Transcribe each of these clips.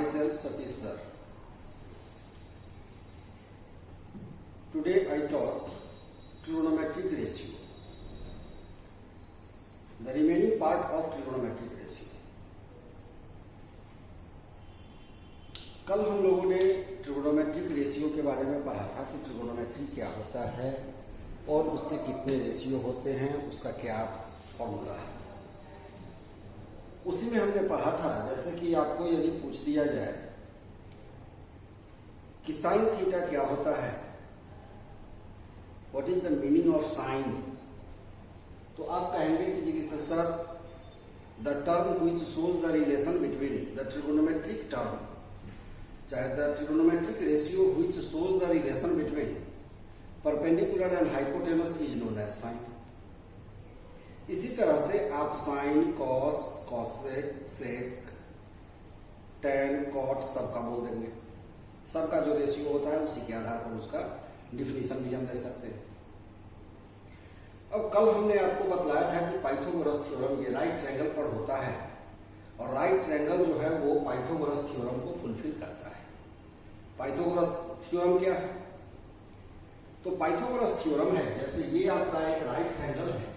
Myself Satish sir. Today I taught trigonometric ratio. The remaining part of trigonometric ratio. कल हम लोगों ने trigonometric ratio के बारे में पढ़ा था कि ट्रिगोनोमेट्री क्या होता है और उसके कितने रेशियो होते हैं, उसका क्या फॉर्मूला है। उसी में हमने पढ़ा था जैसे कि आपको यदि पूछ दिया जाए कि साइन थीटा क्या होता है, what is the meaning of sine, तो आप कहेंगे कि sir the term which shows the relation between the trigonometric term, चाहे the trigonometric ratio which shows the relation between perpendicular and hypotenuse is known as sine. इसी तरह से आप sine, cos, cosec, sec, tan, cot सबका बोल देंगे। सबका जो रेशियो होता है उसी के आधार पर उसका डिफिनीशन भी हम दे सकते हैं। अब कल हमने आपको बतलाया था कि पाइथागोरस थ्योरम ये राइट ट्रायंगल पर होता है और राइट ट्रायंगल जो है वो पाइथागोरस थ्योरम को फुलफिल करता है। पाइथागोरस थ्योरम क्या है? तो पाइथागोरस थ्योरम है जैसे ये आपका एक राइट ट्रायंगल है,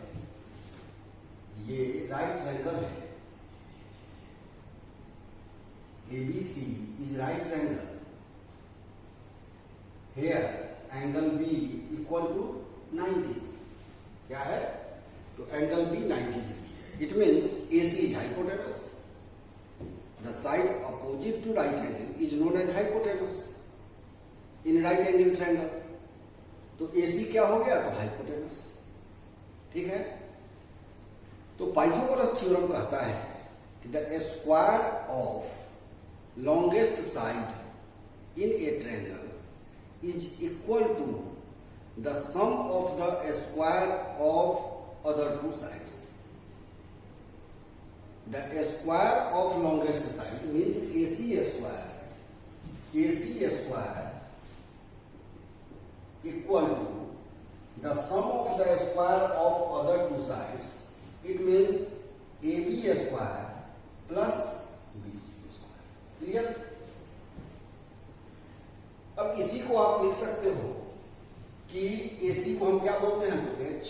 ये राइट ट्रायंगल है, ABC is right triangle. Here angle B equal to 90. क्या है? तो एंगल B 90 डिग्री है. It means AC is hypotenuse. The side opposite to right angle is known as hypotenuse in right angle triangle. तो AC क्या हो गया? तो hypotenuse. ठीक है? तो पाइथागोरस थ्योरम कहता है कि the square of longest side in a triangle is equal to the sum of the square of other two sides. The square of longest side means AC square. AC square equal to the sum of the square of other two sides. It means AB square plus BC. Clear? अब इसी को आप लिख सकते हो कि AC को हम क्या बोलते हैं? तो H.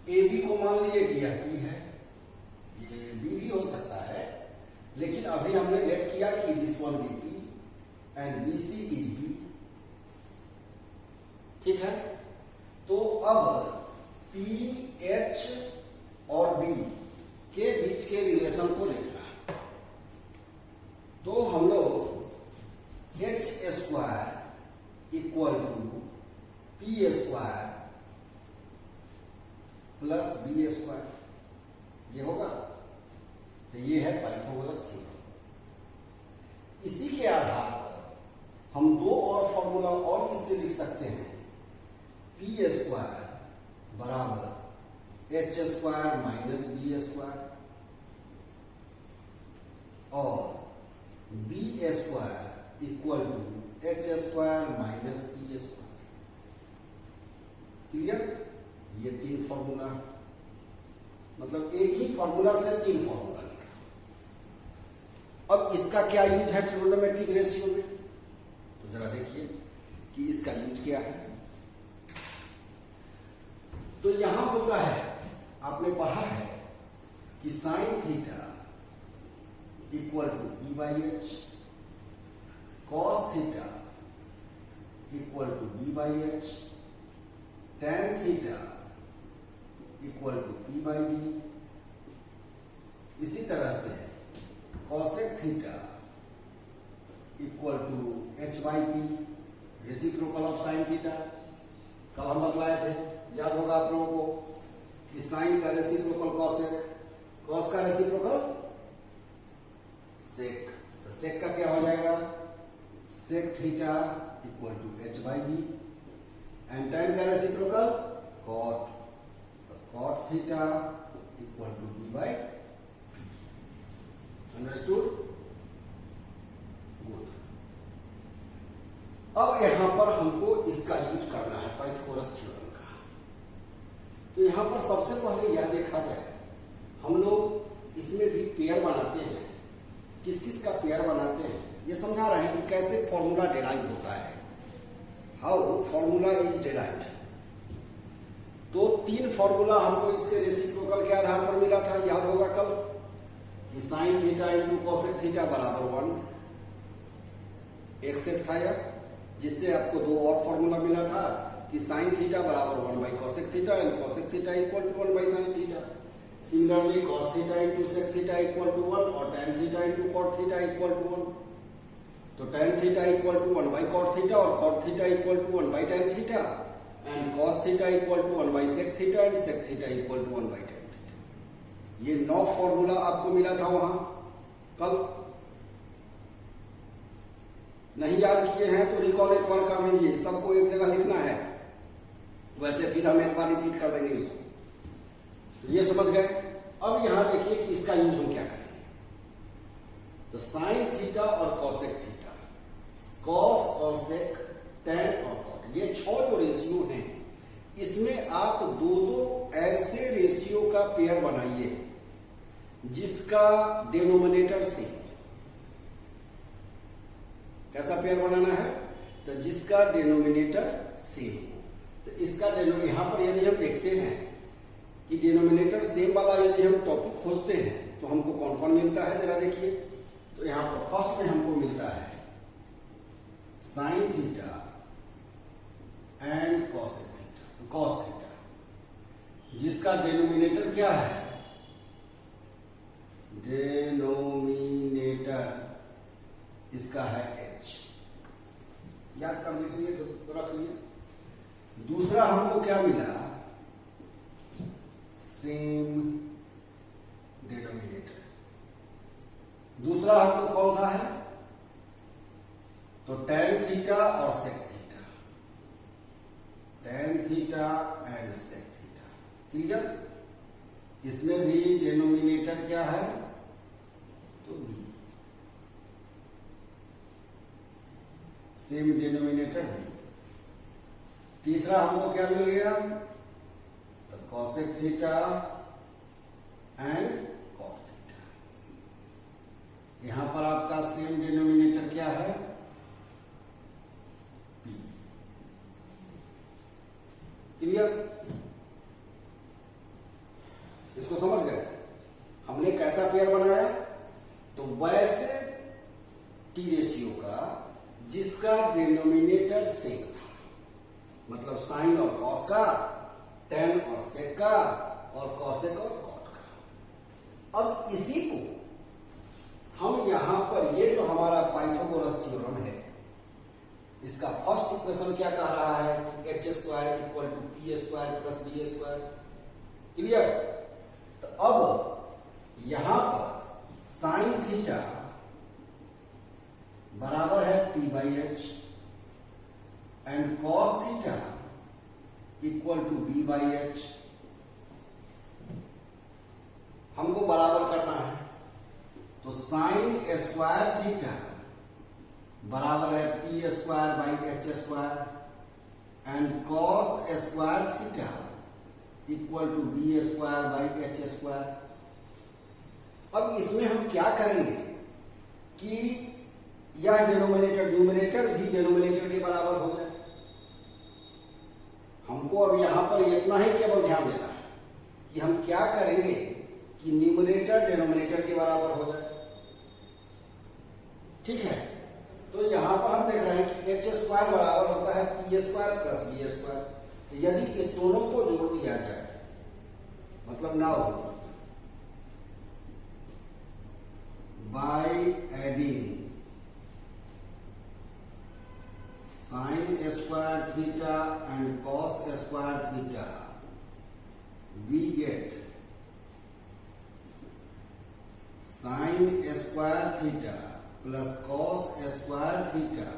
AB को मान लीजिए कि यह P है, ये B भी हो सकता है, लेकिन अभी हमने लेट किया कि दिस वन भी P and BC is B. ठीक है? तो अब P, H और B के बीच के रिलेशन को लिखना। तो हम लोग H square equal to P square plus B square, ये होगा। तो ये है पाइथागोरस थ्योरम। इसी के आधार पर हम दो और फॉर्मूला और इससे लिख सकते हैं। P स्क्वायर बराबर H square minus B square और B square equal to H square minus P square. Clear? ये तीन फॉर्मूला, मतलब एक ही फॉर्मूला से तीन फॉर्मूला लिखा। अब इसका क्या यूज है ट्रिगोनोमेट्रिक रेशियो में, तो जरा देखिए कि इसका यूज क्या है। तो यहां होता है, आपने पढ़ा है कि sine theta equal to P by H, cos theta equal to B by H, tan theta equal to P by B। इसी तरह से cosec theta equal to H by P, reciprocal of sine theta. कल हम बतलाए थे, याद होगा आप लोगों को कि साइन का रेसिप्रोकल कॉसेक, कॉस का रेसिप्रोकल सेक। तो सेक का क्या हो जाएगा? Sec theta equal to H by B and tan का रेसिप्रोकल कॉट। तो cot theta equal to B by B। Understood? Good. अब यहां पर हमको इसका यूज करना है पाइथागोरस थ्योरम का। तो यहां पर सबसे पहले यह देखा जाए, हम लोग इसमें भी पेयर बनाते हैं किस किस का पेयर बनाते हैं, ये समझा रहे हैं कि कैसे फॉर्मूला डिराइव होता है, हाउ फॉर्मूला इज डिराइव्ड। तो 3 फॉर्मूला हमको इसके रेसिप्रोकल के आधार पर मिला था, याद होगा कल, कि sine theta into cosec theta बराबर 1 एक सेट था यह, जिससे आपको 2 और फॉर्मूला मिला था कि साइन थीटा बराबर 1 by cosec theta and cosec theta equal to 1 by sine theta. Similarly cos theta into sec theta equal to 1 और tan theta into cot theta equal to 1। तो tan theta equal to 1 by cot theta और cot theta equal to 1 by tan theta and cos theta equal to 1 by sec theta and sec theta equal to 1 by tan theta. ये 9 formula आपको मिला था वहां कल, नहीं याद किए हैं तो रिकॉल एक बार कर लीजिए, सबको एक जगह लिखना है, वैसे फिर हम एक बार रिपीट कर देंगे इसको। तो ये समझ गए। अब यहां देखिए कि इसका यूज हम क्या करेंगे। तो साइन थीटा और कॉसेक थीटा, कॉस और सेक, टैन और कॉट, ये 6 जो रेशियो हैं, इसमें आप 2-2 ऐसे रेशियो का पेयर बनाइए जिसका डिनोमिनेटर सेम। कैसा पेयर बनाना है? तो जिसका डिनोमिनेटर सेम हो। तो इसका यहां पर यदि हम देखते हैं कि डिनोमिनेटर सेम वाला यदि हम टॉपिक खोजते हैं तो हमको कौन कौन मिलता है, जरा देखिए। तो यहां पर फर्स्ट में हमको मिलता है sine theta and cosec theta, तो कॉस थीटा, जिसका डिनोमिनेटर क्या है? डिनोमिनेटर इसका है h, याद करने के लिए तो रख लिया। दूसरा हमको क्या मिला? Same denominator. दूसरा हमको कौन सा है? तो tan थीटा और sec theta, tan theta and sec theta, clear? इसमें भी डिनोमिनेटर क्या है? तो b, सेम डिनोमिनेटर b। तीसरा हमको क्या मिल गया? तो cosec theta and cot theta. यहां पर आपका सेम डिनोमिनेटर क्या है? p, clear? इसको समझ गए? हमने कैसा पेयर बनाया? तो वैसे टी रेशियो का जिसका डिनोमिनेटर सेम था, मतलब साइन और कॉस का, टैन और सेक का, और कॉसेक और कॉट का। अब इसी को हम यहां पर, ये जो हमारा पाइथागोरस थ्योरम है, इसका फर्स्ट इक्वेशन क्या कह रहा है कि H square equal to P square plus B square, clear? तो अब यहां पर साइन थीटा बराबर है P by H and cos theta equal to B by H. हमको बराबर करना है, तो साइन स्क्वायर थीटा बराबर है P square by H square and cos square theta equal to B square by H square. अब इसमें हम क्या करेंगे कि यह डिनोमिनेटर, न्यूमरेटर भी डिनोमिनेटर के बराबर हो जाए। हमको अब यहां पर इतना ही केवल ध्यान देना है कि हम क्या करेंगे कि न्यूमरेटर डिनोमिनेटर के बराबर हो जाए, ठीक है? तो यहां पर हम देख रहे हैं कि एच स्क्वायर बराबर होता है P square plus B square. तो यदि इस दोनों को जोड़ दिया जाए, मतलब now by adding sine square theta and cos square theta, we get sine square theta plus cos square theta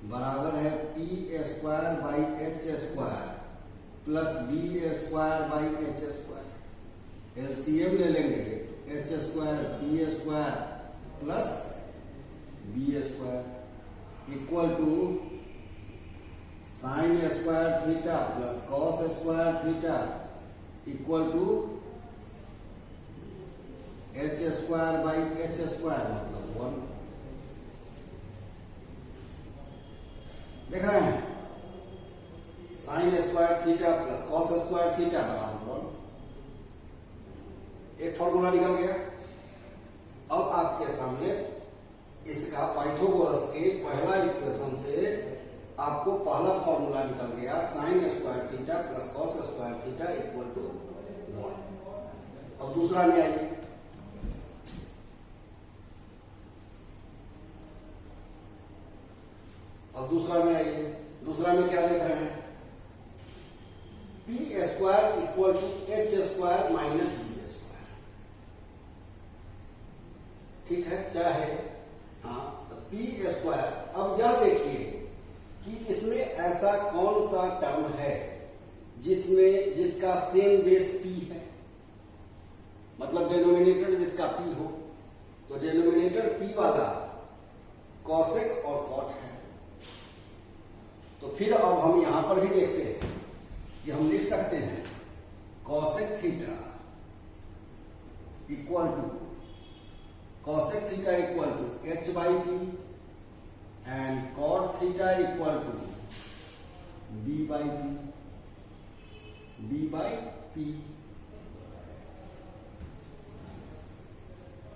बराबर है P square by H square plus B square by H square. LCM ले लेंगे, H square P square plus B square equal to sine square theta plus cos square theta equal to H square by H square, मतलब 1। देख रहे हैं, sine square theta plus cos square theta बराबर 1। एक formula निकल गया। अब आपके सामने इसका पाइथागोरस के पहला इक्वेशन से आपको पहला फॉर्मूला निकल गया, sine square theta plus cos square theta equal to 1। अब दूसरा में आइए, दूसरा में क्या लिख रहे हैं, P square equal to H square minus B square. ठीक है, चाहे हाँ तो पी स्क्वायर। अब यह देखिए कि इसमें ऐसा कौन सा टर्म है जिसका सेम बेस पी है, मतलब डिनोमिनेटर जिसका पी हो। तो डिनोमिनेटर पी वाला कॉसेक और कॉट है। तो फिर अब हम यहां पर भी देखते हैं कि हम लिख सकते हैं cosec theta equal to H by P and cot theta equal to B by P.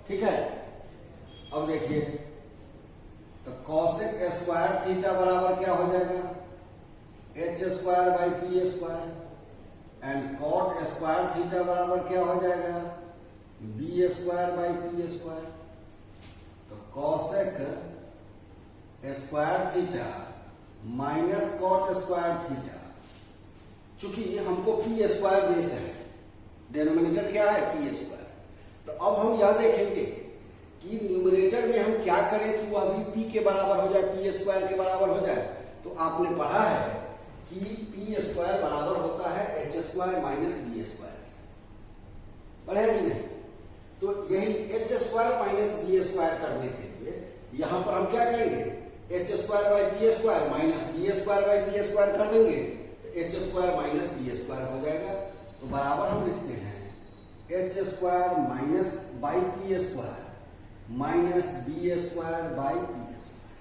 ठीक है, अब देखिए तो कॉसेक स्क्वायर थीटा बराबर क्या हो जाएगा, H square by P square and cot square theta बराबर क्या हो जाएगा, B square by P square. तो cosec square theta minus cot square theta, चूंकि हमको पी स्क्वायर बेस है, डिनोमिनेटर क्या है पी स्क्वायर। तो अब हम यह देखेंगे कि न्यूमरेटर में हम क्या करें कि वो अभी पी के बराबर हो जाए, पी स्क्वायर के बराबर हो जाए। तो आपने पढ़ा है कि पी स्क्वायर बराबर होता है H square minus B square. पढ़ा है कि नहीं? तो यही H square minus B square करने के लिए यहां पर हम क्या करेंगे, H square by P square minus B square by P square कर देंगे, तो H square minus B square हो जाएगा। तो बराबर हम लिखते हैं H square minus by P square minus B square by P square.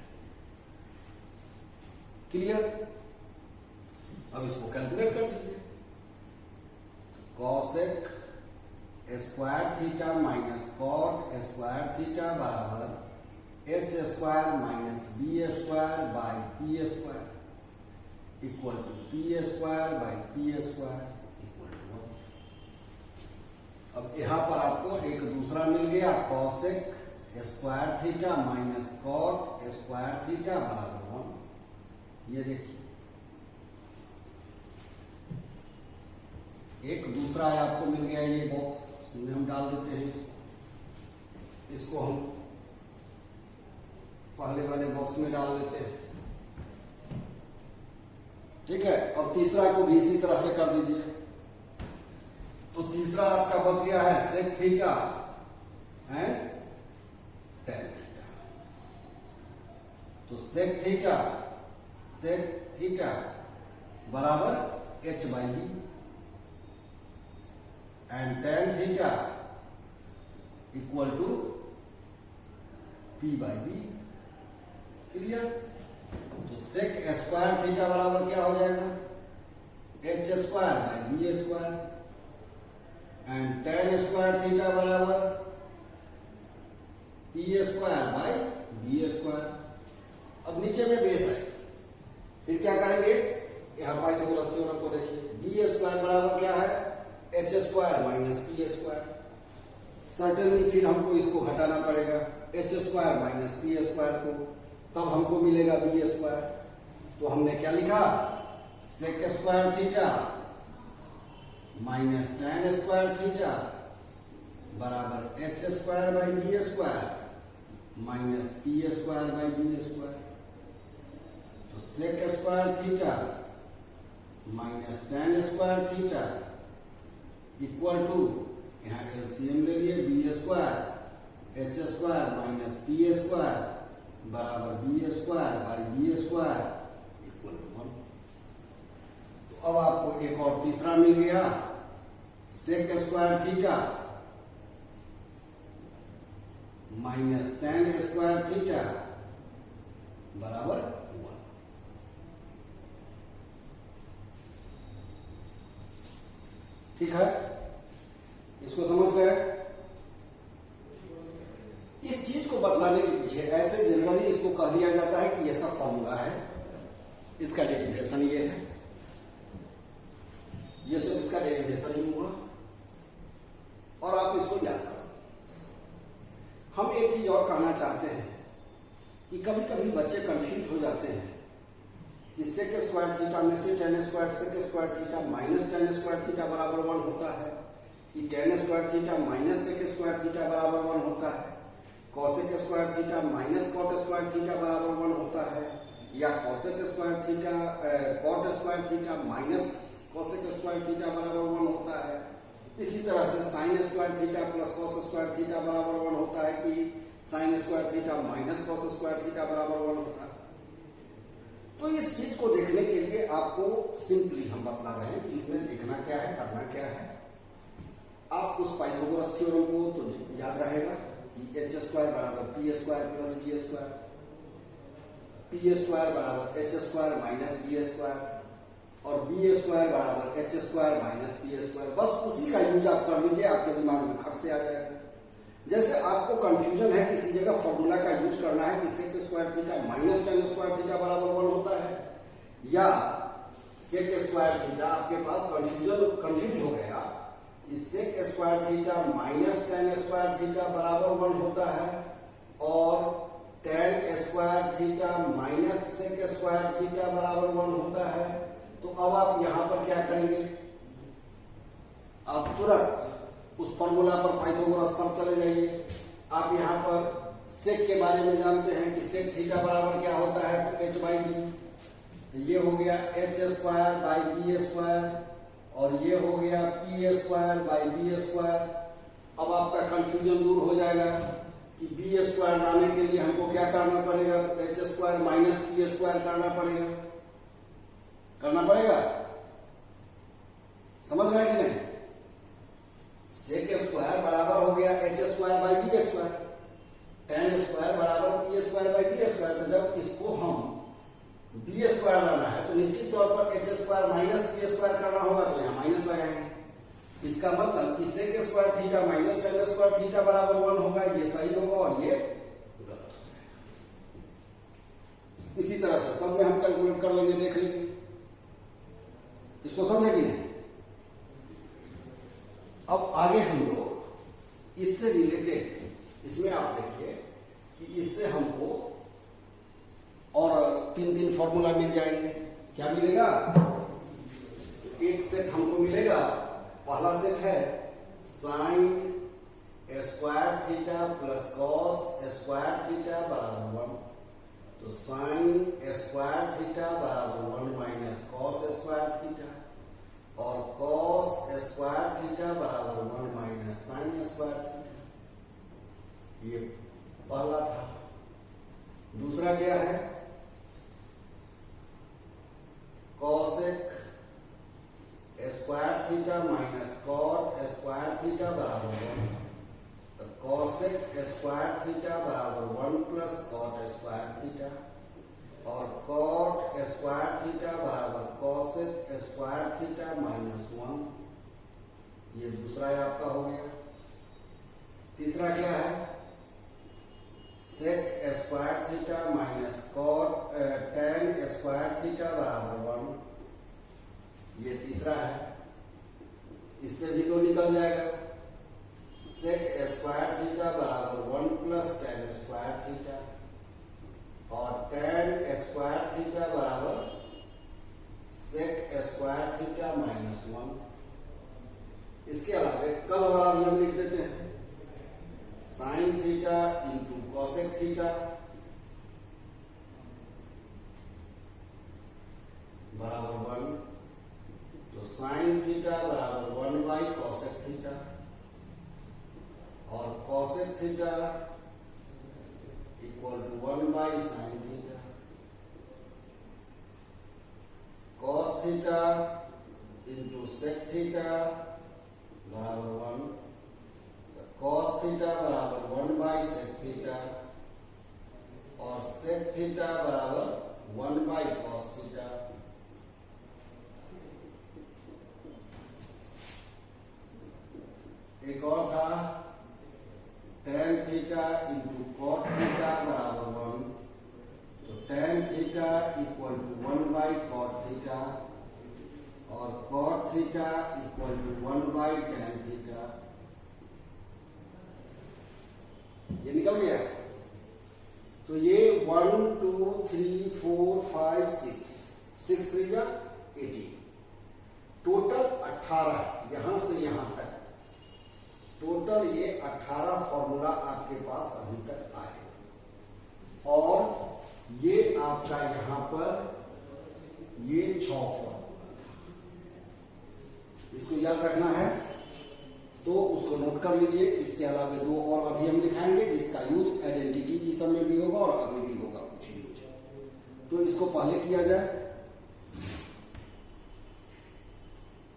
Clear? अब इसको कैलकुलेट कर दीजिए। Cosec square theta minus cot square theta बराबर H square minus B square by P square equal to P square by P square equal to 1। अब यहां पर आपको एक दूसरा मिल गया, cosec square theta minus cot square theta बराबर 1। ये देखिए एक दूसरा है आपको मिल गया, ये बॉक्स में हम डाल देते हैं इसको हम पहले वाले बॉक्स में डाल देते हैं। ठीक है, अब तीसरा को भी इसी तरह से कर दीजिए। तो तीसरा आपका बच गया है sec theta and tan theta. तो सेक थीटा बराबर H by B and tan theta equal to P by B. Clear? तो सेक स्क्वायर थीटा बराबर क्या हो जाएगा, H square by B square and tan square theta बराबर P square by B square. अब नीचे में बेस है, फिर क्या करेंगे, यहां पाइथागोरस थ्योरम को देखिए, बी स्क्वायर बराबर क्या है, H square minus P square. Certainly फिर हमको इसको घटाना पड़ेगा, H square minus P square को, तब हमको मिलेगा बी स्क्वायर। तो हमने क्या लिखा, sec square theta minus tan square theta बराबर H square by B square minus P square by B square. तो sec square theta minus tan square theta equal to, यहां एलसीएम ले लिए, B square H square minus P square बराबर B square by B square equal to 1। तो अब आपको एक और तीसरा मिल गया, sec square theta minus tan square theta बराबर 1। ठीक है, इसको समझ गए। इस चीज को बतलाने के पीछे ऐसे जनरली इसको कह दिया जाता है कि ये सब फॉर्मूला है, इसका डेरिवेशन ये है, ये सब इसका डेरिवेशन ही हुआ और आप इसको याद करो। हम एक चीज और कहना चाहते हैं कि कभी कभी बच्चे कंफ्यूज हो जाते हैं कि सेक स्क्वायर थीटा में से tan square sec square theta minus tan square theta बराबर 1 होता है, कि tan square theta minus sec square theta बराबर 1 होता है, cosec square theta minus cot square theta बराबर 1 होता है, या cosec square theta cot square theta minus cosec square theta बराबर 1 होता है। इसी तरह से sine square theta plus cos square theta बराबर 1 होता है, कि sign square theta minus cos square theta बराबर 1 होता है। तो इस चीज को देखने के लिए आपको सिंपली हम बतला रहे हैं कि इसमें देखना क्या है, करना क्या है। आप उस पाइथागोरस थ्योरम को तो याद रहेगा कि एच स्क्वायर बराबर P square plus B square, P square बराबर H square minus B square और बी स्क्वायर बराबर H square minus P square. बस उसी का यूज आप कर लीजिए, आपके दिमाग में खट से आ जाएगा। जैसे आपको कंफ्यूजन है किसी जगह फॉर्मूला का यूज करना है कि sec square theta minus tan square theta बराबर 1 होता है, या सेक स्क्वायर थीटा आपके पास कंफ्यूज हो गया कि sec square theta minus tan square theta बराबर 1 होता है और tan square theta minus sec square theta बराबर 1 होता है। तो अब आप यहां पर क्या करेंगे, आप तुरंत उस फॉर्मूला पर पाइथागोरस पर चले जाइए। आप यहाँ पर सेक के बारे में जानते हैं कि सेक थीटा बराबर क्या होता है, तो h बाई बी, तो ये हो गया H square by B square और ये हो गया P square by B square. अब आपका कंफ्यूजन दूर हो जाएगा कि बी स्क्वायर लाने के लिए हमको क्या करना पड़ेगा, तो H square minus P square करना पड़ेगा। समझ रहे हैं कि नहीं? सेक स्क्वायर बराबर हो गया H square by B square, tan square बराबर P square by B square. तो जब इसको हम बी स्क्वायर लाना है तो निश्चित तौर पर H square minus P square करना होगा, तो यहाँ माइनस लगाएंगे। इसका मतलब कि sec square theta minus tan square theta बराबर 1 होगा, ये सही होगा और ये गलत हो जाएगा। इसी तरह से सब में हम कैलकुलेट कर लेंगे, देख लेंगे। इसको समझे कि नहीं? अब आगे हम लोग इससे रिलेटेड, इसमें आप देखिए कि इससे हमको और 3 फॉर्मूला मिल जाएंगे। क्या मिलेगा? एक सेट हमको मिलेगा, पहला सेट है sign square theta plus cos square theta बराबर 1। तो साइन स्क्वायर थीटा बराबर 1 माइनस कॉस स्क्वायर थीटा और कॉस स्क्वायर थीटा बराबर 1 माइनस साइन स्क्वायर थीटा। ये पहला था। दूसरा क्या है? Cosec square theta minus cot square theta बराबर 1। तो कॉसेक स्क्वायर थीटा बराबर 1 प्लस कॉट स्क्वायर थीटा और कॉट स्क्वायर थीटा बराबर कॉसेक स्क्वायर थीटा माइनस 1। ये दूसरा आपका हो गया। तीसरा क्या है? Sec square theta minus cot tan square theta बराबर 1। ये तीसरा है। इससे भी तो निकल जाएगा। सेक स्क्वायर थीटा बराबर 1 प्लस tan स्क्वायर थीटा और tan स्क्वायर थीटा बराबर सेक स्क्वायर थीटा माइनस 1। इसके अलावा कल वाला भी हम लिख देते हैं, sine theta into cosec theta बराबर 1। तो साइन थीटा बराबर 1 बाई कॉसेक थीटा और cosec theta equal to 1 by sine theta. Cos theta into sec theta बराबर 1। तो cos थीटा बराबर 1 बाई sec थीटा और sec थीटा बराबर 1 बाई cos थीटा। एक और था tan theta into cot theta बराबर 1, तो tan theta equal to 1 by cot theta और cot theta equal to 1 by tan theta. ये निकल गया। तो ये 1 2 3 4 5 6 6 3 जा 18, टोटल 18 यहां से यहां तक, टोटल ये 18 फॉर्मूला आपके पास अभी तक आए और ये आपका यहां पर ये 6 फॉर्मूला। इसको याद रखना है तो उसको नोट कर लीजिए। इसके अलावा 2 और अभी हम दिखाएंगे जिसका यूज आइडेंटिटीजिज्म में भी होगा और अभी भी होगा कुछ यूज। तो इसको पहले किया जाए।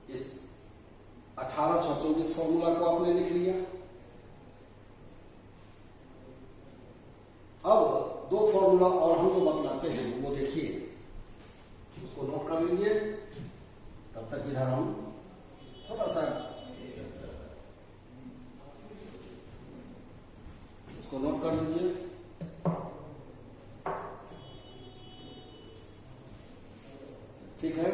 इस 18 6 24 फॉर्मूला को आपने लिख लिया। अब 2 फॉर्मूला और हम जो बतलाते हैं वो देखिए, उसको नोट कर लीजिए। तब तक इधर हम थोड़ा सा उसको नोट कर लीजिए। ठीक है।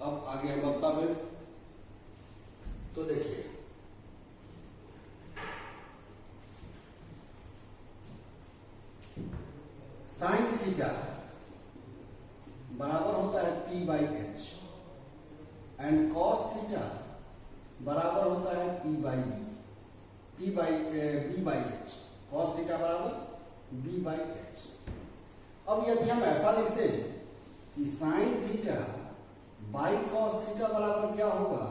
अब आगे हम बता में तो देखिए, साइन थीटा बराबर होता है P by H and cos theta बराबर होता है P by B, B by H. Cos theta बराबर B बाई एच। अब यदि हम ऐसा लिखते हैं कि sine theta by cos theta बराबर क्या होगा,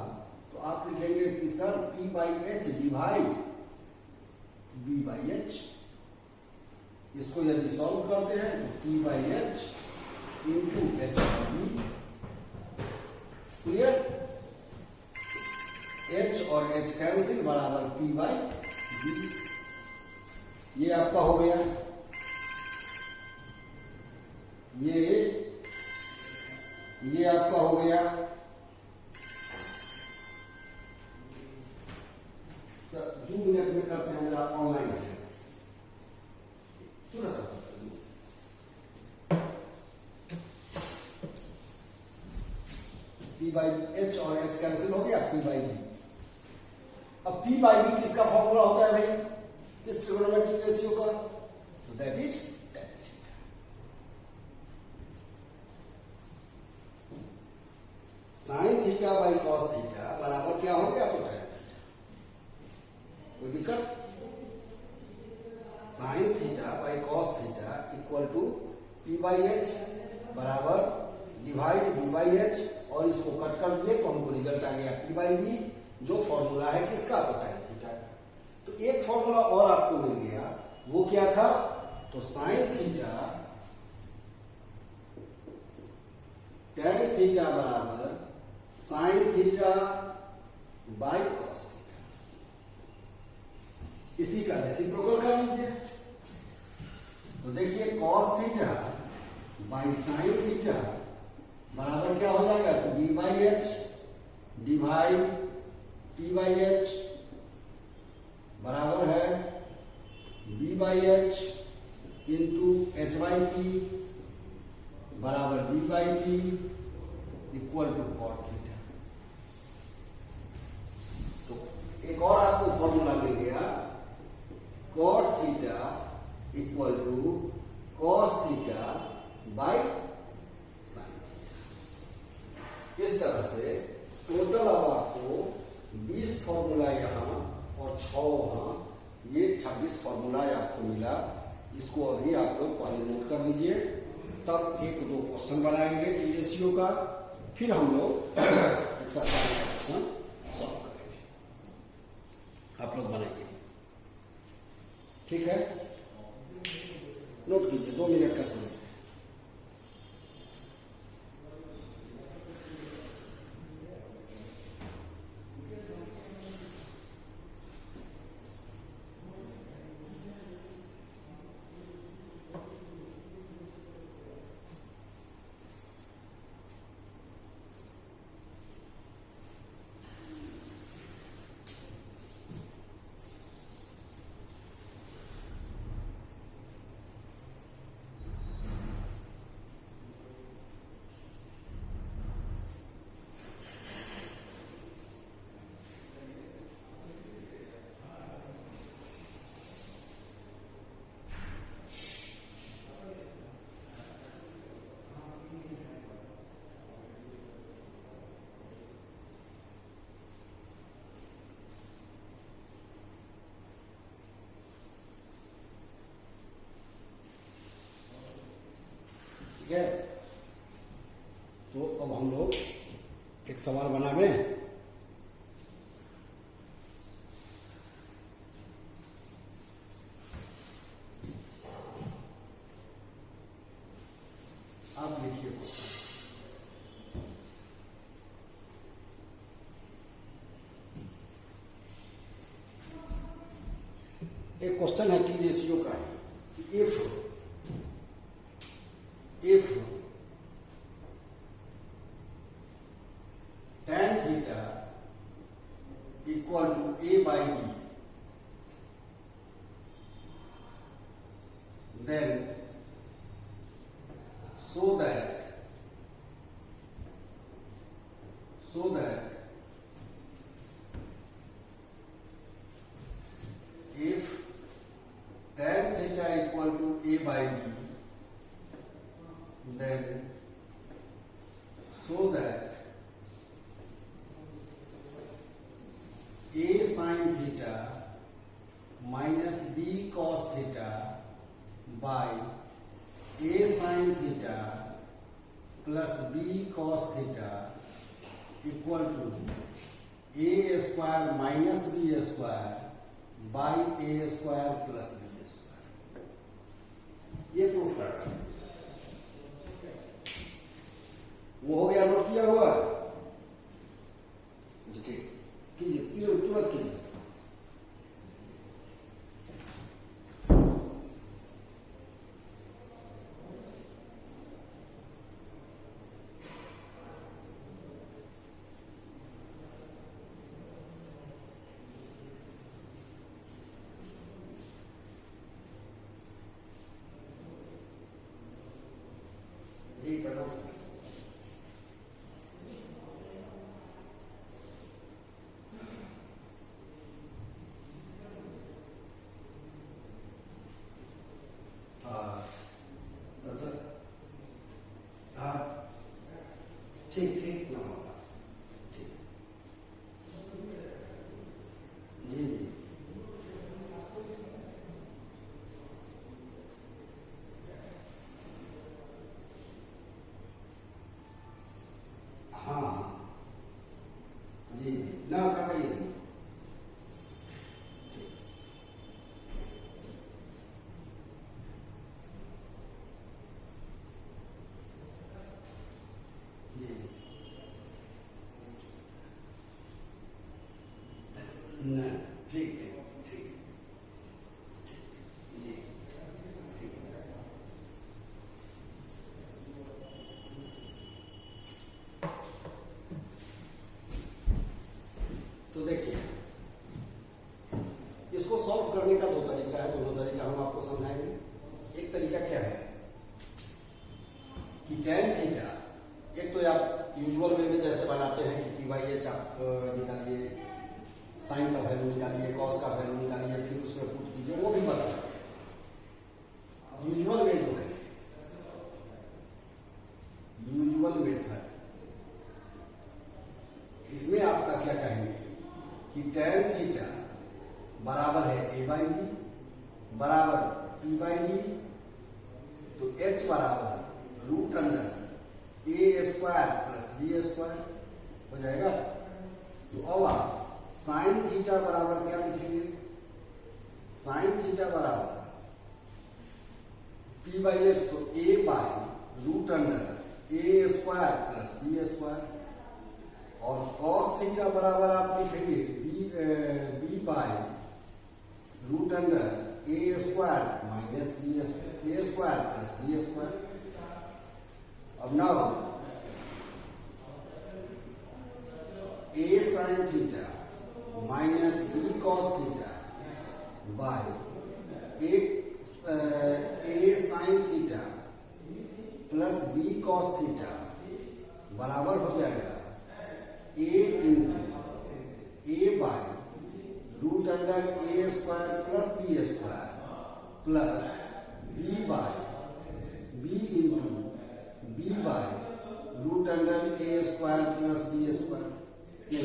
तो आप लिखेंगे कि sir P by H divide B by H. इसको यदि सॉल्व करते हैं तो P by H into H by B. Clear? H और H कैंसिल बराबर P बाई बी। ये आपका हो गया। ये आपका हो गया। सर 2 मिनट में करते हैं, मेरा ऑनलाइन है, तुरंत। P बाई एच और H कैंसिल हो गया, P बाई बी। अब P बाई बी किसका फॉर्मूला होता है भाई, किस ट्रिगोनोमेट्रिक रेशियो का, तो that is tan theta. Sine theta by cos theta बराबर क्या हो गया, तो tan थीटा। कोई दिक्कत? Sine theta by cos theta equal to P by H बराबर डिवाइड B बाई एच, और इसको कट कर दिए तो हमको रिजल्ट आ गया P बाई बी, जो फॉर्मूला है किसका, तो tan थीटा का। तो एक फॉर्मूला और आपको मिल गया, वो क्या था, तो साइन थीटा tan थीटा बराबर sine theta by cos theta. इसी का रेसिप्रोकल कर लीजिए। तो देखिए cos theta by sine theta बराबर क्या हो जाएगा, तो B by H divide P by H बराबर है B by H into H by P बराबर B by P equal to cot theta. तो एक और आपको फॉर्मूला मिल गया, cot theta equal to cos theta by sine theta. इस तरह से टोटल अब आपको 20 फॉर्मूला यहाँ और 6 वहां, ये 26 फॉर्मूला आपको मिला। इसको अभी आप लोग पहले नोट कर लीजिए, तब 1-2 क्वेश्चन बनाएंगे टी रेशियो का, फिर हम लोग एक्सरसाइज का क्वेश्चन सॉल्व करेंगे। आप लोग बनाएंगे, ठीक है? नोट कीजिए, 2 मिनट का समय। ठीक है। तो अब हम लोग एक सवाल बनावे। आप लिखिए एक क्वेश्चन है टी रेशियो का। If tan theta equal to a by b, then so that if tan theta equal to a by b, then so that a sin theta minus b cos theta by a sin theta plus b cos theta equal to a square minus b square by a square plus b square। ये proof कर रहा है। वो हो गया, note किया हुआ? ठीक, कीजिए तुरंत कीजिए। जी प्रणाम सर। ठीक ना होगा। ठीक, जी जी हाँ जी जी ना करवाइए। न ठीक ठीक ठीक जी ठीक। तो देखिए, इसको सॉल्व करने का दो तरीका है, दोनों तरीका हम आपको समझाएंगे। एक तरीका क्या है कि tan थीटा, एक तो आप यूजुअल वे में जैसे बनाते हैं कि पी बाई एच आप निकालिए, साइन का वैल्यू निकालिए, कॉस का वैल्यू निकालिए, फिर उसमें पुट कीजिए, वो भी बताते हैं। यूजुअल वे जो है, यूजुअल मेथड, इसमें आपका क्या कहेंगे कि tan थीटा बराबर है a बाई बी बराबर p बाई बी, तो h बराबर root under a square plus b square हो जाएगा। तो अब आप साइन थीटा बराबर क्या लिखेंगे? साइन थीटा बराबर p बाई एच, तो a by root under a square plus b square, और कॉस थीटा बराबर आप लिखेंगे b by root under a square minus b square plus b square. अब now a sine theta minus b cos theta by a sine theta plus b cos theta बराबर हो जाएगा a into a by root under a square plus b square plus b by b into b by root under a square plus b square. ये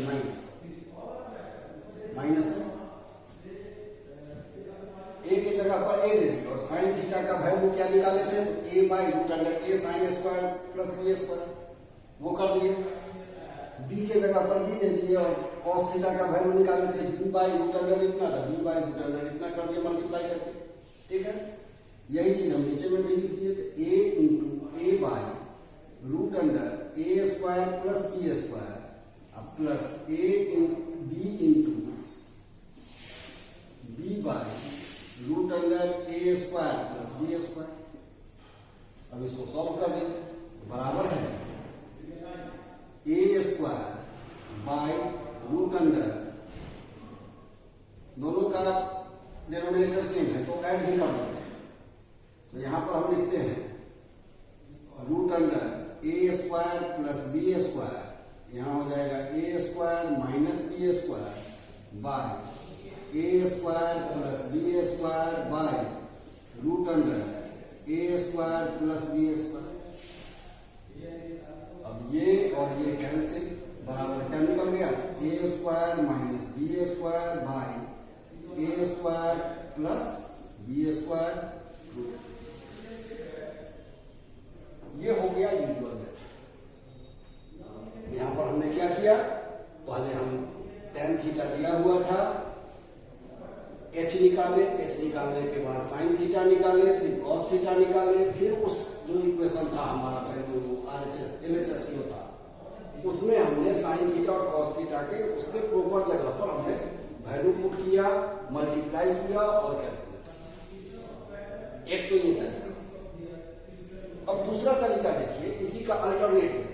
minus है, a के जगह पर ए दे दी और sine theta का वैल्यू क्या निकाले थे, तो A by root under A sine square plus B square, वो कर दिए। बी के जगह पर बी दे दिए और कॉस थीटा का वैल्यू निकाले थे बी बाई रूट अंडर इतना था, बी बाई रूट अंडर इतना कर दिया मल्टीप्लाई करके, ठीक है। यही चीज हम नीचे में भी लिख दिए थे, A into A by root under A square plus B square plus A B into B by root under A square plus B square. अब इसको सॉल्व कर दीजिए, बराबर है A square by root under, दोनों का डिनोमिनेटर सेम है तो ऐड ही कर देते हैं। तो यहां पर हम लिखते हैं root under A square plus B square, यहां हो जाएगा A square minus B square by A square plus B square by root under A square plus B square. अब ये और ये कैंसिल, बराबर क्या निकल गया, A square minus B square by A square plus B square. ये हो गया यूजुअल मेथड। यहां पर हमने क्या किया, पहले हम tan थीटा दिया हुआ था, h निकाले, h निकालने के बाद sin थीटा निकाले, फिर cos थीटा निकाले, फिर उस जो इक्वेशन था हमारा वैल्यू RHS LHS क्यों था, उसमें हमने sin थीटा और cos थीटा के उसके प्रॉपर जगह पर हमने वैल्यू पुट किया, मल्टीप्लाई किया और कैलकुलेट किया। एक तो ये तरीका। अब दूसरा तरीका देखिए, इसी का अल्टरनेट मेथड।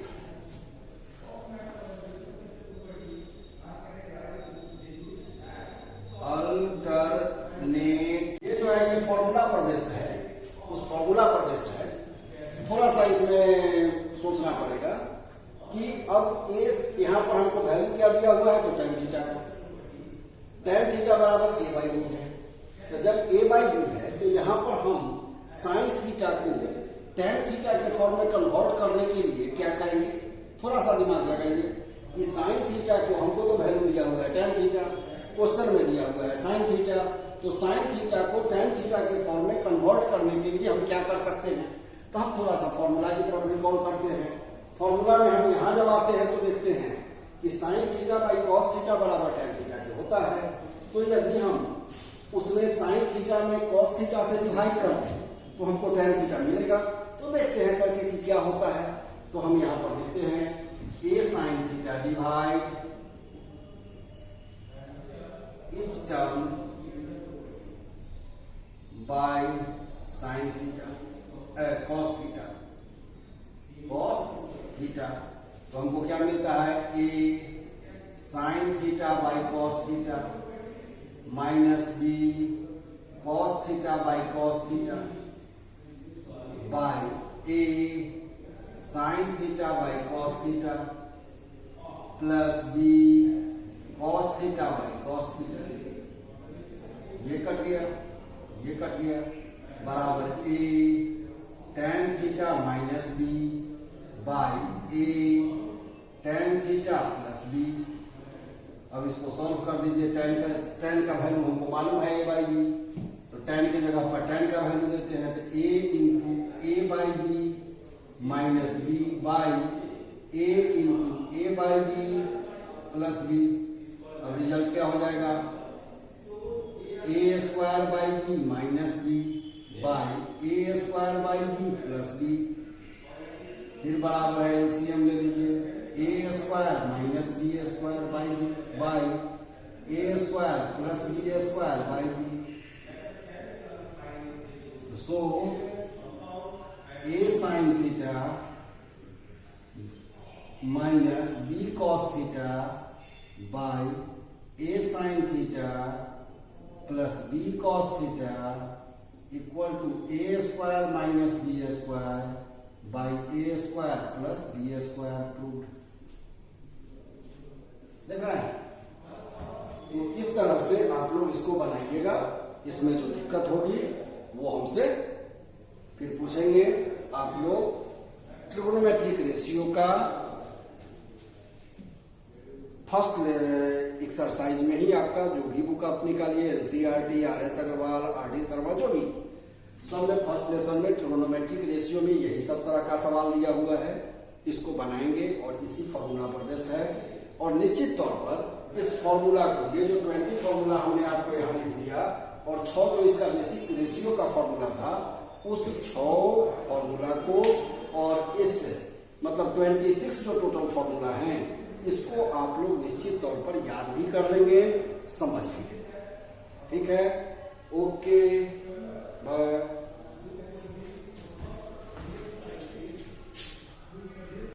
अल्टरनेट, ये जो है ये फॉर्मूला पर बेस्ड है, उस फॉर्मूला पर बेस्ड है। थोड़ा सा इसमें सोचना पड़ेगा कि अब ए यहां पर हमको वैल्यू क्या दिया हुआ है, तो tan थीटा का, tan थीटा बराबर ए बाई बी है। तो जब ए बाई बी है तो यहां पर हम साइन थीटा को tan थीटा के फॉर्म में कन्वर्ट करने के लिए क्या करेंगे, थोड़ा सा दिमाग लगाएंगे कि साइन थीटा को हमको तो वैल्यू दिया हुआ है tan थीटा, क्वेश्चन में दिया हुआ है साइन थीटा, तो साइन थीटा को tan थीटा के फॉर्म में कन्वर्ट करने के लिए हम क्या कर सकते हैं, तो हम थोड़ा सा फॉर्मूला की तरफ रिकॉल करते हैं। फॉर्मूला में हम यहां जब आते हैं तो देखते हैं कि sine theta by cos theta बराबर tan थीटा के होता है। तो यदि हम उसमें साइन थीटा में कॉस थीटा से डिवाइड कर दें तो हमको tan थीटा मिलेगा। तो देखते हैं करके कि क्या होता है। तो हम यहां पर लिखते हैं A sine theta divide each term by sin theta, cos theta, cos theta। तो हमको क्या मिलता है, a sin theta by cos theta minus b cos theta by cos theta by a sin theta by cos theta plus b cos theta by cos theta. ये cut गया, ये cut गया, बराबर a tan theta minus b by a tan theta plus b। अब इसको solve कर दीजिए, tan का वैल्यू हमको मालूम है a बाई b, तो tan की जगह पर tan का वैल्यू देते हैं, तो a into a by b minus b by a into a by b plus b। अब रिजल्ट क्या हो जाएगा, A square by B minus B by A square by B plus B. फिर बराबर है एलसीएम ले लीजिए, A square minus B square by B by A square plus B square by B. So A sine theta minus B cos theta by a sin theta plus b cos theta equal to a square minus b square by a square plus b square proved। देख रहे हैं, तो इस तरह से आप लोग इसको बनाइएगा। इसमें जो दिक्कत होगी वो हमसे फिर पूछेंगे। आप लोग ट्रिगोनोमेट्रिक रेशियो का फर्स्ट एक्सरसाइज में ही आपका जो भी बुक आप निकालिए, NCERT, R S. Agarwal, R D. Sharma, जो भी, सब में फर्स्ट लेसन में ट्रिगोनोमेट्रिक रेशियो में यही सब तरह का सवाल दिया हुआ है। इसको बनाएंगे और इसी फॉर्मूला पर बेस्ड है। और निश्चित तौर पर इस फॉर्मूला को, ये जो 20 फॉर्मूला हमने आपको यहाँ लिख दिया और 6 जो इसका बेसिक रेशियो का फॉर्मूला था, उस 6 फॉर्मूला को और इस मतलब 26 जो टोटल फॉर्मूला है, इसको आप लोग निश्चित तौर पर याद भी कर लेंगे, समझ भी लेंगे। ठीक है, ओके, बाय।